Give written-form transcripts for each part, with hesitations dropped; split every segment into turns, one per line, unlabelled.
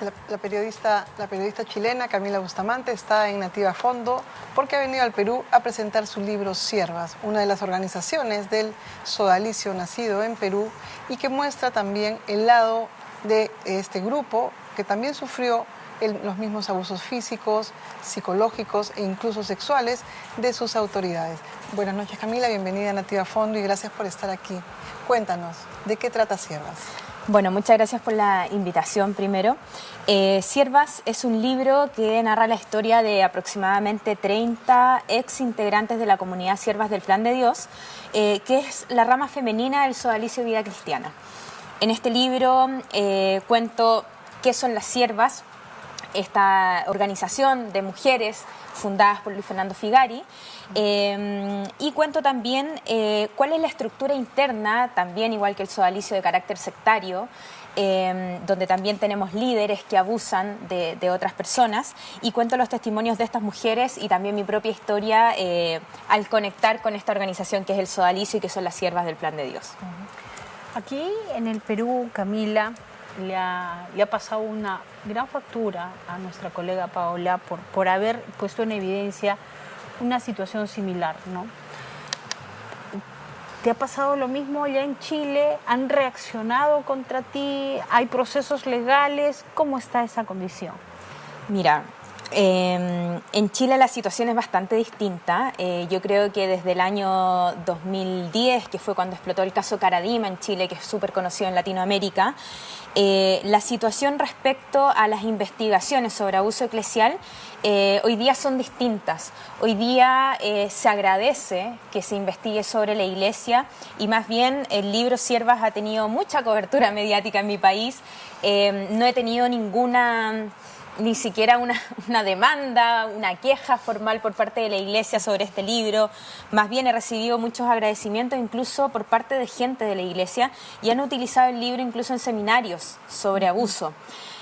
La periodista chilena Camila Bustamante está en Nativa Fondo porque ha venido al Perú a presentar su libro Siervas, una de las organizaciones del sodalicio nacido en Perú y que muestra también el lado de este grupo que también sufrió los mismos abusos físicos, psicológicos e incluso sexuales de sus autoridades. Buenas noches, Camila, bienvenida a Nativa Fondo y gracias por estar aquí. Cuéntanos, ¿de qué trata Siervas?
Bueno, muchas gracias por la invitación primero. Siervas es un libro que narra la historia de aproximadamente 30 ex integrantes de la comunidad Siervas del Plan de Dios, que es la rama femenina del sodalicio Vida Cristiana. En este libro cuento qué son las siervas, esta organización de mujeres fundadas por Luis Fernando Figari, y cuento también cuál es la estructura interna, también igual que el sodalicio de carácter sectario, donde también tenemos líderes que abusan de otras personas, y cuento los testimonios de estas mujeres y también mi propia historia al conectar con esta organización que es el sodalicio y que son las siervas del Plan de Dios.
Aquí en el Perú, Camila, le ha pasado una gran factura a nuestra colega Paola por haber puesto en evidencia una situación similar, ¿no? ¿Te ha pasado lo mismo allá en Chile? ¿Han reaccionado contra ti? ¿Hay procesos legales? ¿Cómo está esa condición?
Mira, en Chile la situación es bastante distinta. Yo creo que desde el año 2010, que fue cuando explotó el caso Caradima en Chile, que es súper conocido en Latinoamérica, la situación respecto a las investigaciones sobre abuso eclesial hoy día son distintas. Hoy día se agradece que se investigue sobre la Iglesia y más bien el libro Siervas ha tenido mucha cobertura mediática en mi país. No he tenido ni siquiera una demanda, una queja formal por parte de la Iglesia sobre este libro. Más bien he recibido muchos agradecimientos incluso por parte de gente de la Iglesia y han utilizado el libro incluso en seminarios sobre abuso.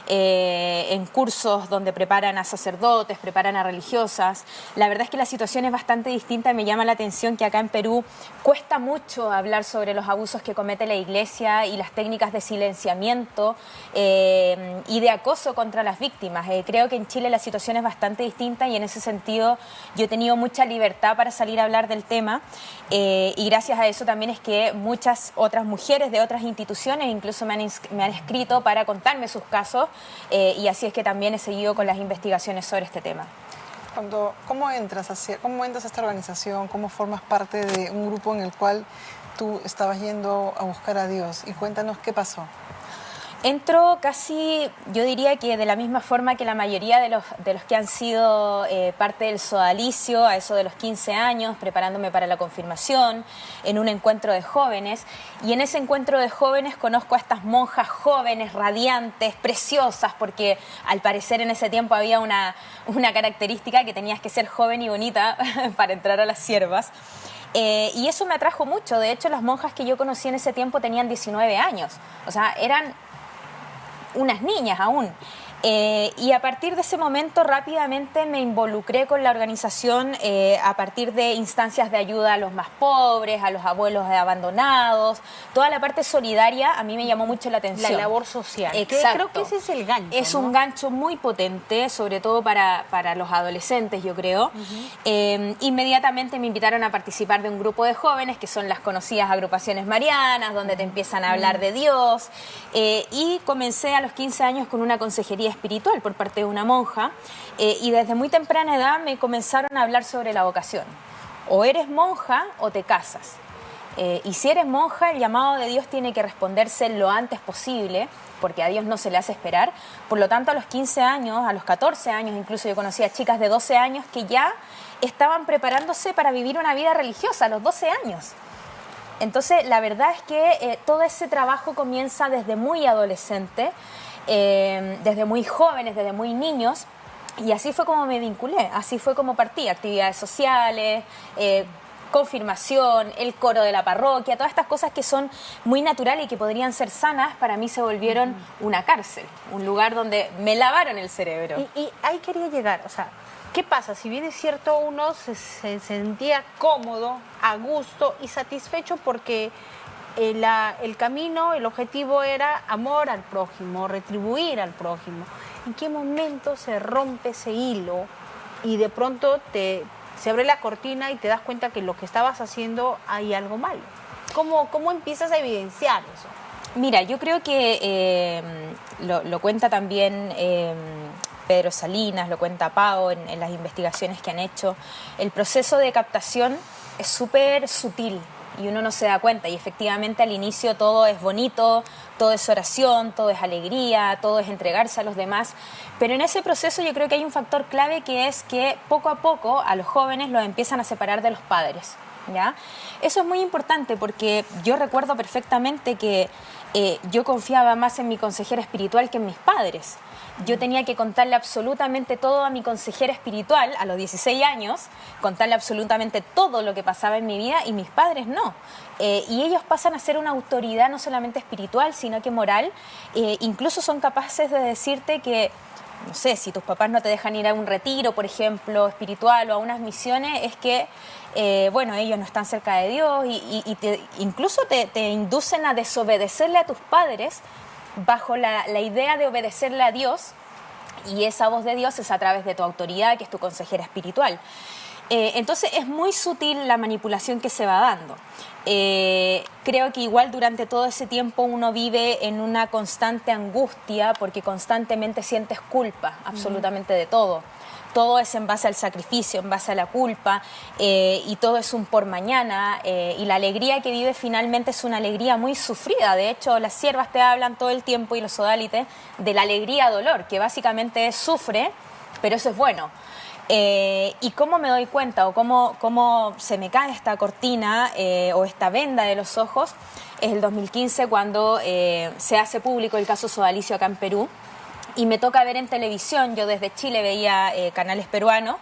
En cursos donde preparan a sacerdotes, preparan a religiosas. La verdad es que la situación es bastante distinta y me llama la atención que acá en Perú cuesta mucho hablar sobre los abusos que comete la Iglesia y las técnicas de silenciamiento y de acoso contra las víctimas. Creo que en Chile la situación es bastante distinta y en ese sentido yo he tenido mucha libertad para salir a hablar del tema y gracias a eso también es que muchas otras mujeres de otras instituciones incluso me han escrito para contarme sus casos. Y así es que también he seguido con las investigaciones sobre este tema.
¿Cómo entras a esta organización? ¿Cómo formas parte de un grupo en el cual tú estabas yendo a buscar a Dios? Y cuéntanos qué pasó.
Entro casi, yo diría que de la misma forma que la mayoría de los que han sido parte del sodalicio, a eso de los 15 años, preparándome para la confirmación, en un encuentro de jóvenes. Y en ese encuentro de jóvenes conozco a estas monjas jóvenes, radiantes, preciosas, porque al parecer en ese tiempo había una característica que tenías que ser joven y bonita para entrar a las siervas. Y eso me atrajo mucho. De hecho, las monjas que yo conocí en ese tiempo tenían 19 años. O sea, eran unas niñas aún. Y a partir de ese momento rápidamente me involucré con la organización a partir de instancias de ayuda a los más pobres, a los abuelos abandonados, toda la parte solidaria a mí me llamó mucho la atención.
La labor social.
Exacto.
Creo que ese es el gancho.
Es
¿no?
un gancho muy potente, sobre todo para los adolescentes, yo creo. Inmediatamente me invitaron a participar de un grupo de jóvenes que son las conocidas agrupaciones marianas, donde te empiezan a hablar de Dios. Y comencé a los 15 años con una consejería espiritual por parte de una monja y desde muy temprana edad me comenzaron a hablar sobre la vocación. O eres monja o te casas. Y si eres monja, el llamado de Dios tiene que responderse lo antes posible, porque a Dios no se le hace esperar. Por lo tanto, a los 15 años, a los 14 años, incluso yo conocí a chicas de 12 años que ya estaban preparándose para vivir una vida religiosa a los 12 años. Entonces, la verdad es que todo ese trabajo comienza desde muy adolescente, desde muy jóvenes, desde muy niños, y así fue como me vinculé, así fue como partí, actividades sociales, confirmación, el coro de la parroquia, todas estas cosas que son muy naturales y que podrían ser sanas, para mí se volvieron una cárcel, un lugar donde me lavaron el cerebro.
Y ahí quería llegar, o sea, ¿qué pasa? Si bien es cierto, uno se sentía cómodo, a gusto y satisfecho porque el camino, el objetivo era amor al prójimo, retribuir al prójimo. ¿En qué momento se rompe ese hilo y de pronto se abre la cortina y te das cuenta que lo que estabas haciendo hay algo malo? ¿Cómo empiezas a evidenciar eso?
Mira, yo creo que lo cuenta también Pedro Salinas, lo cuenta Pao en las investigaciones que han hecho. El proceso de captación es súper sutil y uno no se da cuenta, y efectivamente al inicio todo es bonito, todo es oración, todo es alegría, todo es entregarse a los demás, pero en ese proceso yo creo que hay un factor clave, que es que poco a poco a los jóvenes los empiezan a separar de los padres, ¿ya? Eso es muy importante, porque yo recuerdo perfectamente que yo confiaba más en mi consejera espiritual que en mis padres. Yo tenía que contarle absolutamente todo a mi consejera espiritual a los 16 años, contarle absolutamente todo lo que pasaba en mi vida, y mis padres no. Y ellos pasan a ser una autoridad no solamente espiritual, sino que moral. Incluso son capaces de decirte que, no sé, si tus papás no te dejan ir a un retiro, por ejemplo, espiritual, o a unas misiones, es que, bueno, ellos no están cerca de Dios, y incluso te inducen a desobedecerle a tus padres bajo la idea de obedecerle a Dios, y esa voz de Dios es a través de tu autoridad, que es tu consejera espiritual. Entonces es muy sutil la manipulación que se va dando. Creo que igual durante todo ese tiempo uno vive en una constante angustia, porque constantemente sientes culpa absolutamente de todo. Todo es en base al sacrificio, en base a la culpa, y todo es un por mañana, y la alegría que vives finalmente es una alegría muy sufrida. De hecho, las siervas te hablan todo el tiempo, y los sodalites, de la alegría-dolor, que básicamente es sufre, pero eso es bueno. Y cómo me doy cuenta, o cómo se me cae esta cortina o esta venda de los ojos, es el 2015, cuando se hace público el caso Sodalicio acá en Perú. Y me toca ver en televisión, yo desde Chile veía canales peruanos,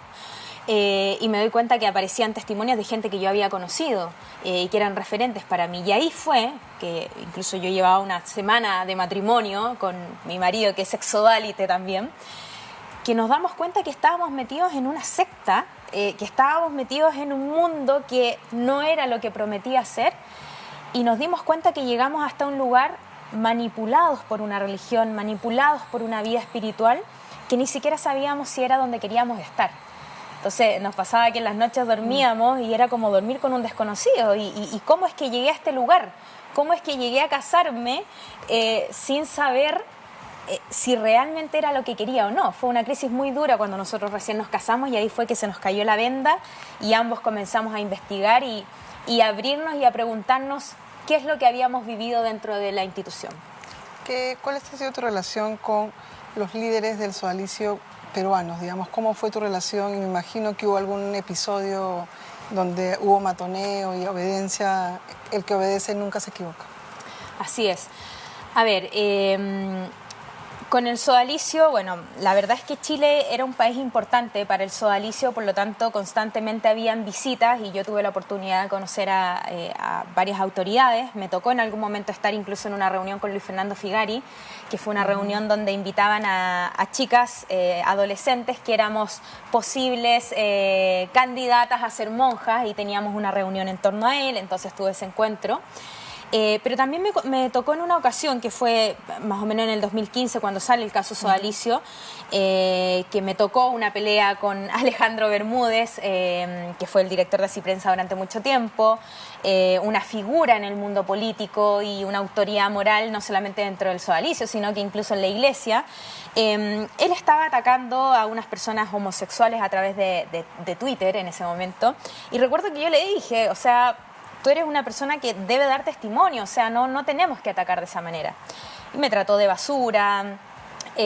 y me doy cuenta que aparecían testimonios de gente que yo había conocido y que eran referentes para mí. Y ahí fue que incluso yo llevaba una semana de matrimonio con mi marido, que es exodálite también, que nos damos cuenta que estábamos metidos en una secta, que estábamos metidos en un mundo que no era lo que prometía ser, y nos dimos cuenta que llegamos hasta un lugar manipulados por una religión, manipulados por una vida espiritual, que ni siquiera sabíamos si era donde queríamos estar. Entonces nos pasaba que en las noches dormíamos y era como dormir con un desconocido. ¿Y cómo es que llegué a este lugar? ¿Cómo es que llegué a casarme sin saber si realmente era lo que quería o no? Fue una crisis muy dura cuando nosotros recién nos casamos, y ahí fue que se nos cayó la venda y ambos comenzamos a investigar y a abrirnos y a preguntarnos qué es lo que habíamos vivido dentro de la institución.
¿Cuál ha sido tu relación con los líderes del sodalicio peruanos? Digamos, ¿cómo fue tu relación? Y me imagino que hubo algún episodio donde hubo matoneo y obediencia. El que obedece nunca se equivoca.
Así es. A ver, con el sodalicio, bueno, la verdad es que Chile era un país importante para el sodalicio, por lo tanto constantemente habían visitas, y yo tuve la oportunidad de conocer a varias autoridades. Me tocó en algún momento estar incluso en una reunión con Luis Fernando Figari, que fue una reunión donde invitaban a chicas, adolescentes, que éramos posibles candidatas a ser monjas, y teníamos una reunión en torno a él. Entonces tuve ese encuentro. Pero también me tocó en una ocasión, que fue más o menos en el 2015, cuando sale el caso Sodalicio, que me tocó una pelea con Alejandro Bermúdez, que fue el director de Asiprensa durante mucho tiempo, una figura en el mundo político y una autoridad moral, no solamente dentro del Sodalicio, sino que incluso en la iglesia. Él estaba atacando a unas personas homosexuales a través de Twitter en ese momento, y recuerdo que yo le dije, o sea, tú eres una persona que debe dar testimonio, o sea, no tenemos que atacar de esa manera. Y me trató de basura. Yo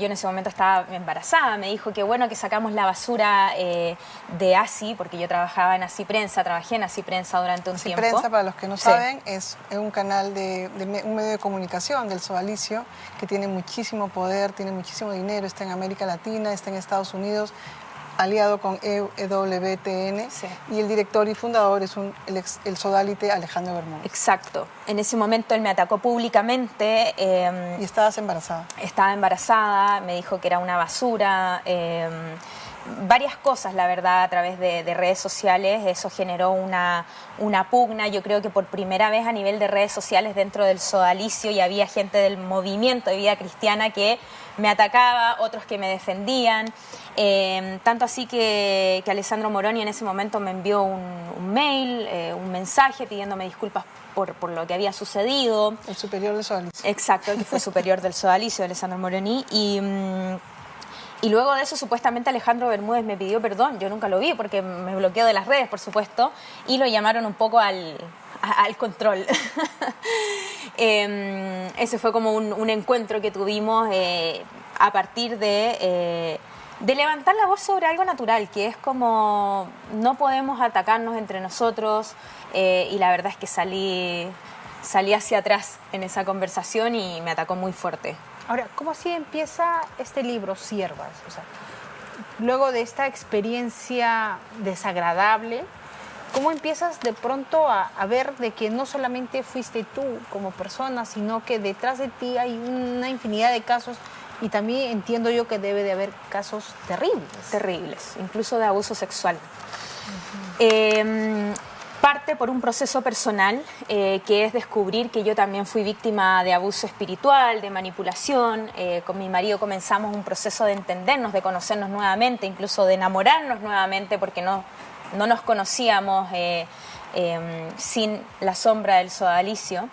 en ese momento estaba embarazada. Me dijo que bueno que sacamos la basura de ASI, porque yo trabajaba en Asiprensa, trabajé en Asiprensa durante un tiempo.
Asiprensa, para los que no saben, es un canal un medio de comunicación del sodalicio que tiene muchísimo poder, tiene muchísimo dinero, está en América Latina, está en Estados Unidos, aliado con EWTN,
sí.
Y el director y fundador es el sodalite Alejandro Bermúdez.
Exacto. En ese momento él me atacó públicamente.
¿Y estabas embarazada?
Estaba embarazada, me dijo que era una basura, varias cosas, la verdad, a través de redes sociales. Eso generó una pugna. Yo creo que por primera vez a nivel de redes sociales dentro del sodalicio, y había gente del movimiento de vida cristiana que me atacaba, otros que me defendían. Tanto así que Alessandro Moroni en ese momento me envió un mail, un mensaje pidiéndome disculpas por lo que había sucedido.
El superior del sodalicio.
Exacto, el que fue superior del sodalicio, Alessandro Moroni. Y luego de eso, supuestamente Alejandro Bermúdez me pidió perdón. Yo nunca lo vi porque me bloqueó de las redes, por supuesto, y lo llamaron un poco al control. Ese fue como un encuentro que tuvimos a partir de levantar la voz sobre algo natural, que es como no podemos atacarnos entre nosotros, y la verdad es que salí hacia atrás en esa conversación y me atacó muy fuerte.
Ahora, ¿cómo así empieza este libro, Siervas? O sea, luego de esta experiencia desagradable, ¿cómo empiezas de pronto a ver de que no solamente fuiste tú como persona, sino que detrás de ti hay una infinidad de casos, y también entiendo yo que debe de haber casos terribles?
Terribles, incluso de abuso sexual. Parte por un proceso personal, que es descubrir que yo también fui víctima de abuso espiritual, de manipulación. Con mi marido comenzamos un proceso de entendernos, de conocernos nuevamente, incluso de enamorarnos nuevamente, porque no nos conocíamos sin la sombra del sodalicio.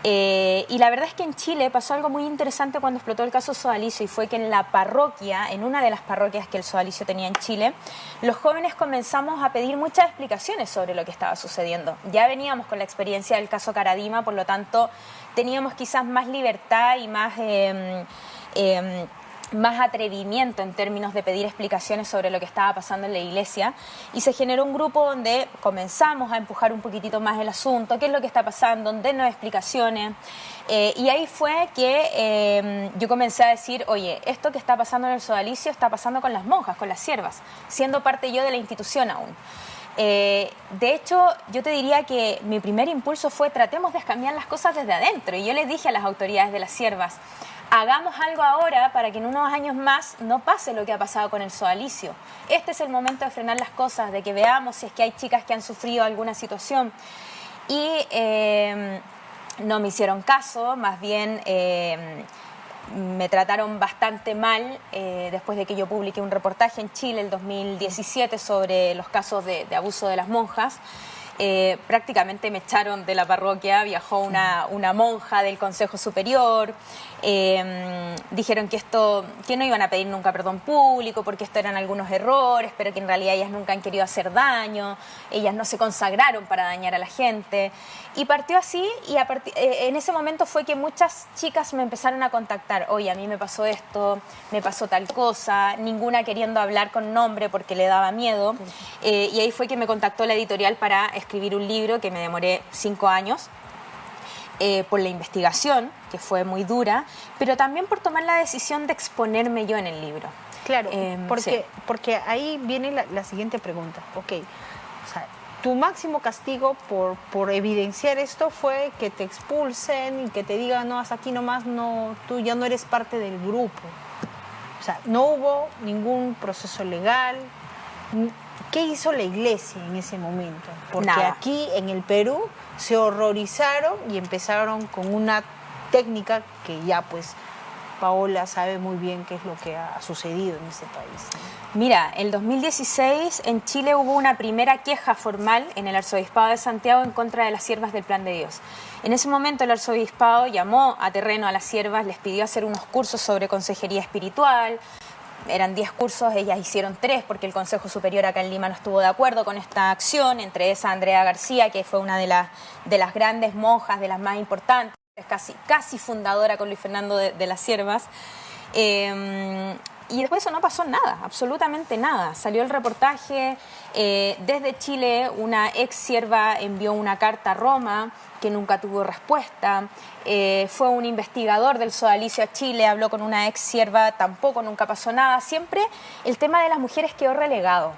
Y la verdad es que en Chile pasó algo muy interesante cuando explotó el caso sodalicio, y fue que en la parroquia, en una de las parroquias que el sodalicio tenía en Chile, los jóvenes comenzamos a pedir muchas explicaciones sobre lo que estaba sucediendo. Ya veníamos con la experiencia del caso Caradima, por lo tanto teníamos quizás más libertad y más atrevimiento en términos de pedir explicaciones sobre lo que estaba pasando en la iglesia, y se generó un grupo donde comenzamos a empujar un poquitito más el asunto, qué es lo que está pasando, dennos explicaciones, y ahí fue que yo comencé a decir, oye, esto que está pasando en el sodalicio está pasando con las monjas, con las siervas, siendo parte yo de la institución aún. De hecho, yo te diría que mi primer impulso fue tratemos de cambiar las cosas desde adentro, y yo les dije a las autoridades de las siervas, hagamos algo ahora para que en unos años más no pase lo que ha pasado con el sodalicio. Este es el momento de frenar las cosas, de que veamos si es que hay chicas que han sufrido alguna situación. Y no me hicieron caso, más bien me trataron bastante mal después de que yo publiqué un reportaje en Chile el 2017 sobre los casos de abuso de las monjas. Prácticamente me echaron de la parroquia, viajó una monja del Consejo Superior, dijeron que no iban a pedir nunca perdón público porque esto eran algunos errores, pero que en realidad ellas nunca han querido hacer daño, ellas no se consagraron para dañar a la gente, y partió así. Y en ese momento fue que muchas chicas me empezaron a contactar, oye, a mí me pasó esto, me pasó tal cosa, ninguna queriendo hablar con nombre porque le daba miedo, y ahí fue que me contactó la editorial para escribir un libro que me demoré 5 años, por la investigación, que fue muy dura, pero también por tomar la decisión de exponerme yo en el libro.
Claro,
Sí.
porque ahí viene la siguiente pregunta. Ok, o sea, tu máximo castigo por evidenciar esto fue que te expulsen y que te digan, no, hasta aquí nomás, no, tú ya no eres parte del grupo. O sea, no hubo ningún proceso legal. ¿Qué hizo la iglesia en ese momento? Porque
nada.
Aquí en el Perú se horrorizaron y empezaron con una técnica que ya pues Paola sabe muy bien qué es lo que ha sucedido en este país.
Mira, el 2016 en Chile hubo una primera queja formal en el Arzobispado de Santiago en contra de las siervas del Plan de Dios. En ese momento el Arzobispado llamó a terreno a las siervas, les pidió hacer unos cursos sobre consejería espiritual. Eran 10 cursos, ellas hicieron 3 porque el Consejo Superior acá en Lima no estuvo de acuerdo con esta acción, entre esa Andrea García, que fue una de las grandes monjas, de las más importantes, casi fundadora con Luis Fernando de las siervas. Y después de eso no pasó nada, absolutamente nada. Salió el reportaje, desde Chile una ex sierva envió una carta a Roma que nunca tuvo respuesta. Fue un investigador del sodalicio a Chile, habló con una ex sierva, tampoco, nunca pasó nada. Siempre el tema de las mujeres quedó relegado.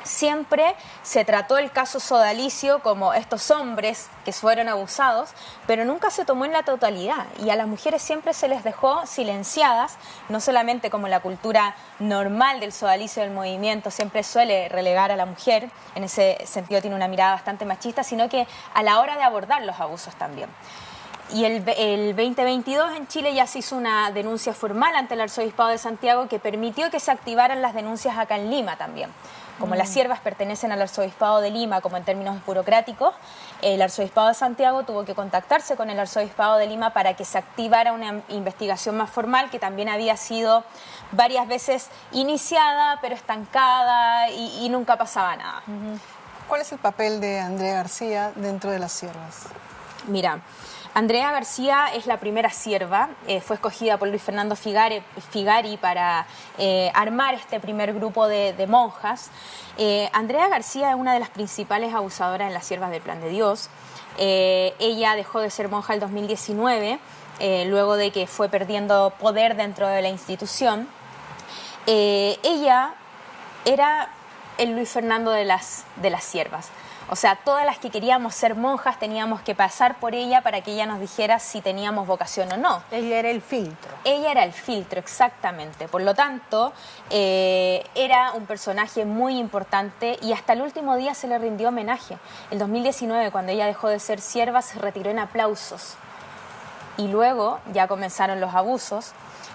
siempre se trató el caso sodalicio como estos hombres que fueron abusados, pero nunca se tomó en la totalidad y a las mujeres siempre se les dejó silenciadas, no solamente como la cultura normal del sodalicio del movimiento siempre suele relegar a la mujer, en ese sentido tiene una mirada bastante machista, sino que a la hora de abordar los abusos también. Y el 2022 en Chile ya se hizo una denuncia formal ante el Arzobispado de Santiago que permitió que se activaran las denuncias acá en Lima también. Como las siervas pertenecen al Arzobispado de Lima, como en términos burocráticos, el Arzobispado de Santiago tuvo que contactarse con el Arzobispado de Lima para que se activara una investigación más formal que también había sido varias veces iniciada, pero estancada y nunca pasaba nada.
¿Cuál es el papel de Andrea García dentro de las siervas?
Mira, Andrea García es la primera sierva, fue escogida por Luis Fernando Figari para armar este primer grupo de monjas. Andrea García es una de las principales abusadoras en las siervas del Plan de Dios. Ella dejó de ser monja el 2019, luego de que fue perdiendo poder dentro de la institución. Ella era el Luis Fernando de las siervas. O sea, todas las que queríamos ser monjas teníamos que pasar por ella para que ella nos dijera si teníamos vocación o no.
Ella era el filtro.
Ella era el filtro, exactamente. Por lo tanto, era un personaje muy importante y hasta el último día se le rindió homenaje. El 2019, cuando ella dejó de ser sierva, se retiró en aplausos. Y luego ya comenzaron los abusos.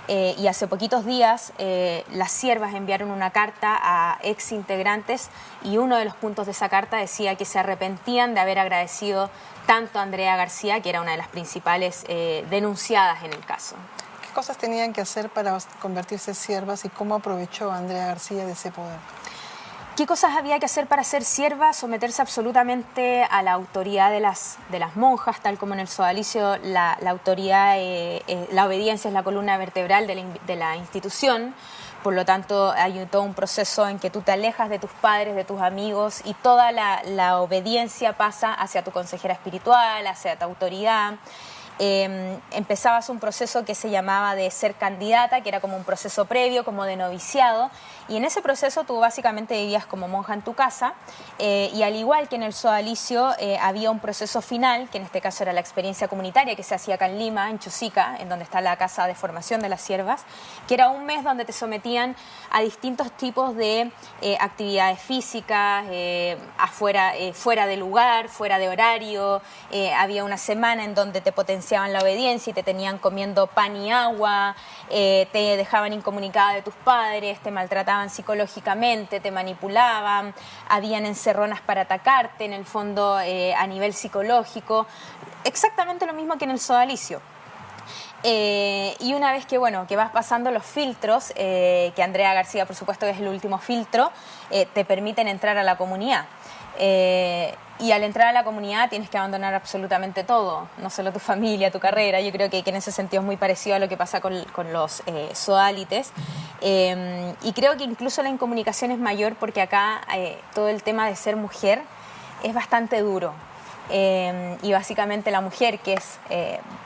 Y hace poquitos días las siervas enviaron una carta a ex integrantes y uno de los puntos de esa carta decía que se arrepentían de haber agradecido tanto a Andrea García, que era una de las principales denunciadas en el caso.
¿Qué cosas tenían que hacer para convertirse en siervas y cómo aprovechó Andrea García de ese poder?
¿Qué cosas había que hacer para ser sierva? Someterse absolutamente a la autoridad de las monjas, tal como en el sodalicio la autoridad, la obediencia es la columna vertebral de la institución. Por lo tanto, hay todo un proceso en que tú te alejas de tus padres, de tus amigos y toda la obediencia pasa hacia tu consejera espiritual, hacia tu autoridad. Empezabas un proceso que se llamaba de ser candidata, que era como un proceso previo, como de noviciado, y en ese proceso tú básicamente vivías como monja en tu casa, y al igual que en el sodalicio había un proceso final, que en este caso era la experiencia comunitaria que se hacía acá en Lima, en Chosica, en donde está la casa de formación de las siervas, que era un mes donde te sometían a distintos tipos de actividades físicas, afuera, fuera de lugar, fuera de horario, había una semana en donde te potenciaban la obediencia y te tenían comiendo pan y agua, te dejaban incomunicada de tus padres, te maltrataban psicológicamente, te manipulaban, habían encerronas para atacarte, en el fondo a nivel psicológico, exactamente lo mismo que en el sodalicio. Y una vez que, bueno, que vas pasando los filtros, que Andrea García, por supuesto, es el último filtro, te permiten entrar a la comunidad. Y al entrar a la comunidad tienes que abandonar absolutamente todo, no solo tu familia, tu carrera. Yo creo que en ese sentido es muy parecido a lo que pasa con los sodalites. Y creo que incluso la incomunicación es mayor porque acá todo el tema de ser mujer es bastante duro. Y básicamente la mujer, que es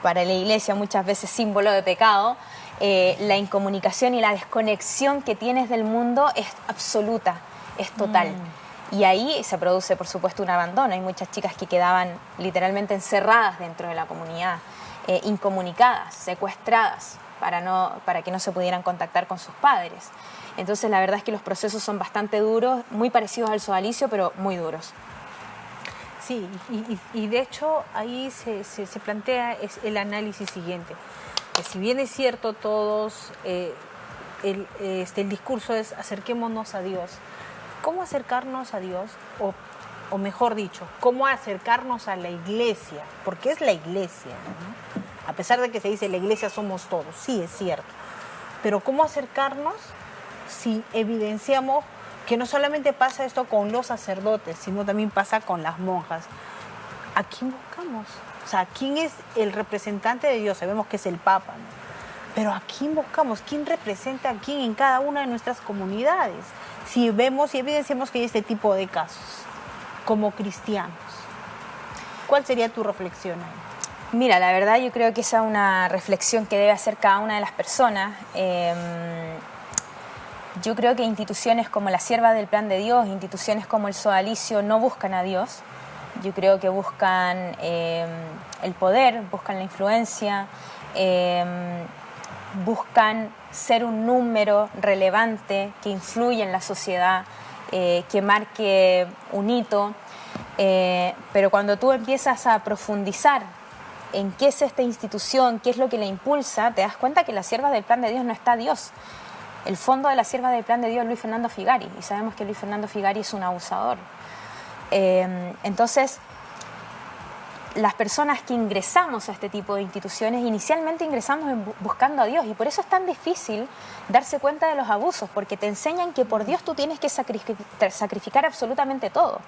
para la iglesia muchas veces símbolo de pecado, la incomunicación y la desconexión que tienes del mundo es absoluta, es total. Y ahí se produce, por supuesto, un abandono. Hay muchas chicas que quedaban literalmente encerradas dentro de la comunidad, incomunicadas, secuestradas, para que no se pudieran contactar con sus padres. Entonces, la verdad es que los procesos son bastante duros, muy parecidos al sodalicio, pero muy duros.
Sí, y de hecho ahí se plantea el análisis siguiente, que si bien es cierto todos, el discurso es acerquémonos a Dios. ¿Cómo acercarnos a Dios? O mejor dicho, ¿cómo acercarnos a la iglesia? Porque es la iglesia, ¿no? A pesar de que se dice la iglesia somos todos, sí, es cierto. Pero ¿cómo acercarnos si evidenciamos que no solamente pasa esto con los sacerdotes, sino también pasa con las monjas? ¿A quién buscamos? O sea, ¿quién es el representante de Dios? Sabemos que es el Papa, ¿no? Pero ¿a quién buscamos? ¿Quién representa a quién en cada una de nuestras comunidades? Si vemos y evidenciamos que hay este tipo de casos, como cristianos. ¿Cuál sería tu reflexión ahí?
Mira, la verdad yo creo que esa es una reflexión que debe hacer cada una de las personas. Yo creo que instituciones como la Sierva del Plan de Dios, instituciones como el Sodalicio no buscan a Dios. Yo creo que buscan el poder, buscan la influencia, buscan ser un número relevante que influye en la sociedad, que marque un hito. Pero cuando tú empiezas a profundizar en qué es esta institución, qué es lo que la impulsa, te das cuenta que la Sierva del Plan de Dios no está Dios. El fondo de la Sierva del Plan de Dios es Luis Fernando Figari, y sabemos que Luis Fernando Figari es un abusador. Entonces, las personas que ingresamos a este tipo de instituciones, inicialmente ingresamos buscando a Dios, y por eso es tan difícil darse cuenta de los abusos, porque te enseñan que por Dios tú tienes que sacrificar absolutamente todo.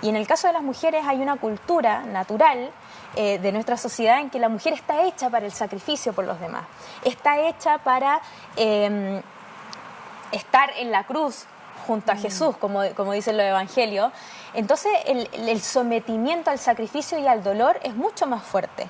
Y en el caso de las mujeres hay una cultura natural de nuestra sociedad en que la mujer está hecha para el sacrificio por los demás, está hecha para estar en la cruz junto a Jesús, como dicen los evangelios. Entonces el sometimiento al sacrificio y al dolor es mucho más fuerte.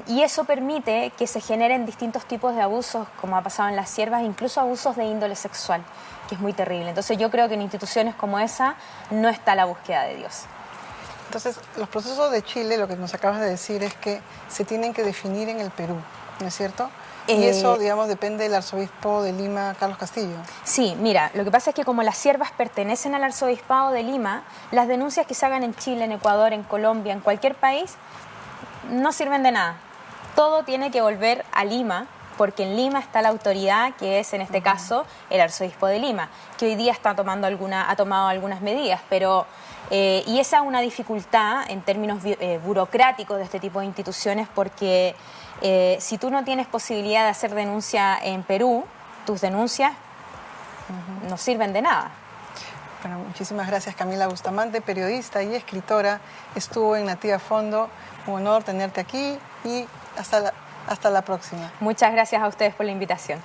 Y eso permite que se generen distintos tipos de abusos, como ha pasado en las siervas, incluso abusos de índole sexual, que es muy terrible. Entonces yo creo que en instituciones como esa no está la búsqueda de Dios.
Entonces, los procesos de Chile, lo que nos acabas de decir es que se tienen que definir en el Perú, ¿no es cierto? Y eso, digamos, depende del arzobispo de Lima, Carlos Castillo.
Sí, mira, lo que pasa es que como las siervas pertenecen al arzobispado de Lima, las denuncias que se hagan en Chile, en Ecuador, en Colombia, en cualquier país, no sirven de nada. Todo tiene que volver a Lima, porque en Lima está la autoridad, que es en este caso el arzobispo de Lima, que hoy día ha tomado algunas medidas, pero y esa es una dificultad en términos burocráticos de este tipo de instituciones, porque si tú no tienes posibilidad de hacer denuncia en Perú, tus denuncias no sirven de nada.
Bueno, muchísimas gracias, Camila Bustamante, periodista y escritora. Estuvo en Nativa Fondo. Un honor tenerte aquí y hasta la próxima.
Muchas gracias a ustedes por la invitación.